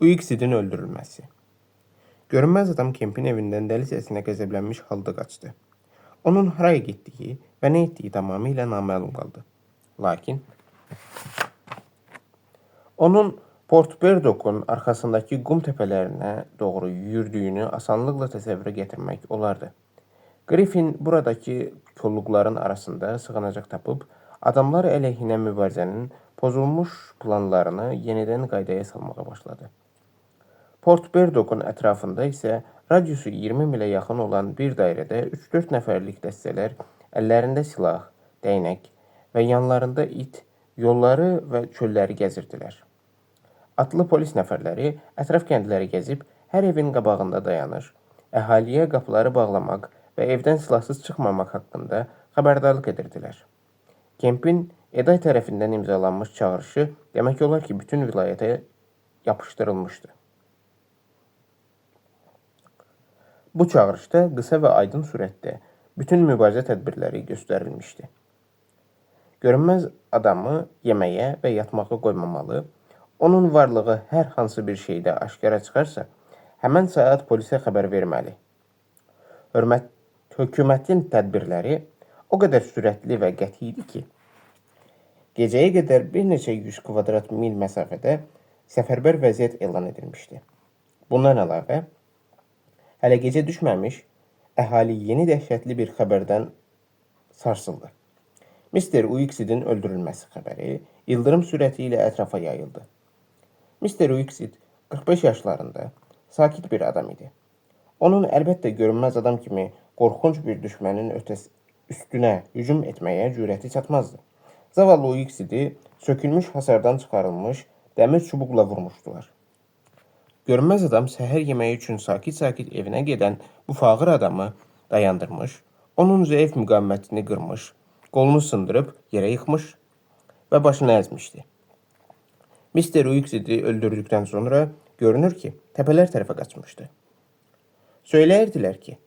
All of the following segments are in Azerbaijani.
Uixidin öldürülməsi. Görünməz adam Kempin evindən dəlicəsinə qəzəblənmiş halda qaçdı. Onun haraya getdiyi və nə etdiyi tamamilə naməlum qaldı. Lakin onun Port Berdok'un arxasındakı qum təpələrinə doğru yürüdüyünü asanlıqla təsəvvürə gətirmək olardı. Griffin buradakı kolluqların arasında sığınacaq tapıb, adamlar əleyhinə mübarizənin pozulmuş planlarını yenidən qaydaya salmağa başladı. Port Berdok'un ətrafında isə radiusu 20 milə yaxın olan bir dairədə 3-4 nəfərlik dəstələr əllərində silah, dəynək və yanlarında it yolları və çölləri gəzirdilər. Atlı polis nəfərləri ətraf kəndləri gəzib hər evin qabağında dayanır, əhaliyə qapıları bağlamaq və evdən silahsız çıxmamaq haqqında xəbərdarlıq edirdilər. Kempin Eday tərəfindən imzalanmış çağırışı demək olar ki, bütün vilayətə yapışdırılmışdı. Bu çağırışda qısa və aydın surətdə bütün mübarizə tədbirləri göstərilmişdi. Görünməz adamı yeməyə və yatmağa qoymamalı, onun varlığı hər hansı bir şeydə aşkara çıxarsa, həmən saat polisə xəbər verməli. Hökumətin tədbirləri o qədər sürətli və qəti idi ki, gecəyə qədər bir neçə 100 kvadrat mil məsafədə səfərbər vəziyyət elan edilmişdi. Bundan əlavə, hələ gecə düşməmiş, əhali yeni dəhşətli bir xəbərdən sarsıldı. Mr. Uixidin öldürülməsi xəbəri ildırım sürəti ilə ətrafa yayıldı. Mr. Uixid 45 yaşlarında sakit bir adam idi. Onun əlbəttə görünməz adam kimi qorxunc bir düşmənin üstünə hücum etməyə cürəti çatmazdı. Zavallı Uixidi sökülmüş hasardan çıxarılmış dəmir çubuqla vurmuşdular. Görünməz adam səhər yeməyi üçün sakit-sakit evinə gedən bu fağır adamı dayandırmış, onun zəif müqavimətini qırmış, qolunu sındırıb yerə yıxmış və başını əzmişdi. Mr. Uixidi öldürdükdən sonra görünür ki, təpələr tərəfə qaçmışdı. Söyləyirdilər ki,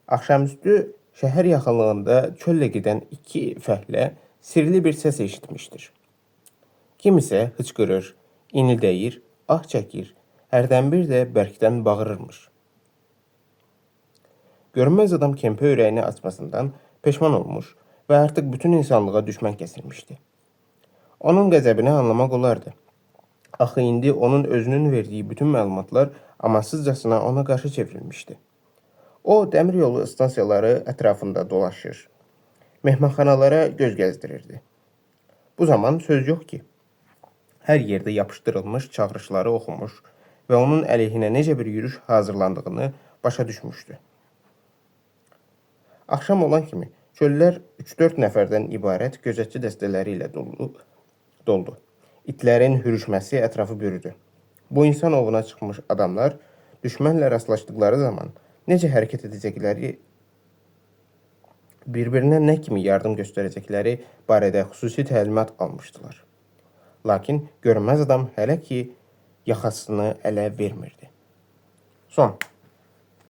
axşamüstü şəhər yaxınlığında çöllə gedən 2 fəhlə sirli bir səs eşitmişdir. Kimisə hıçqırır, inildəyir, ah çəkir, hərdən bir də bərkdən bağırırmış. Görünməz adam Kempə ürəyini açmasından peşman olmuş və artıq bütün insanlığa düşmən kəsilmişdi. Onun qəzəbini anlamaq olardı. Axı indi onun özünün verdiyi bütün məlumatlar amansızcasına ona qarşı çevrilmişdi. O, dəmir yolu stansiyaları ətrafında dolaşır, mehmanxanalara göz gəzdirirdi. Bu zaman söz yox ki, hər yerdə yapışdırılmış çağırışları oxumuş və onun əleyhinə necə bir yürüş hazırlandığını başa düşmüşdü. Axşam olan kimi çöllər 3-4 nəfərdən ibarət gözətçi dəstələri ilə doldu. İtlərin hürüşməsi ətrafı bürüdü. Bu insan ovuna çıxmış adamlar düşmənlə rastlaşdıqları zaman necə hərəkət edəcəkləri, bir-birinə nə kimi yardım göstərəcəkləri barədə xüsusi təlimat almışdılar. Lakin görünməz adam hələ ki yaxasını ələ vermirdi. Son.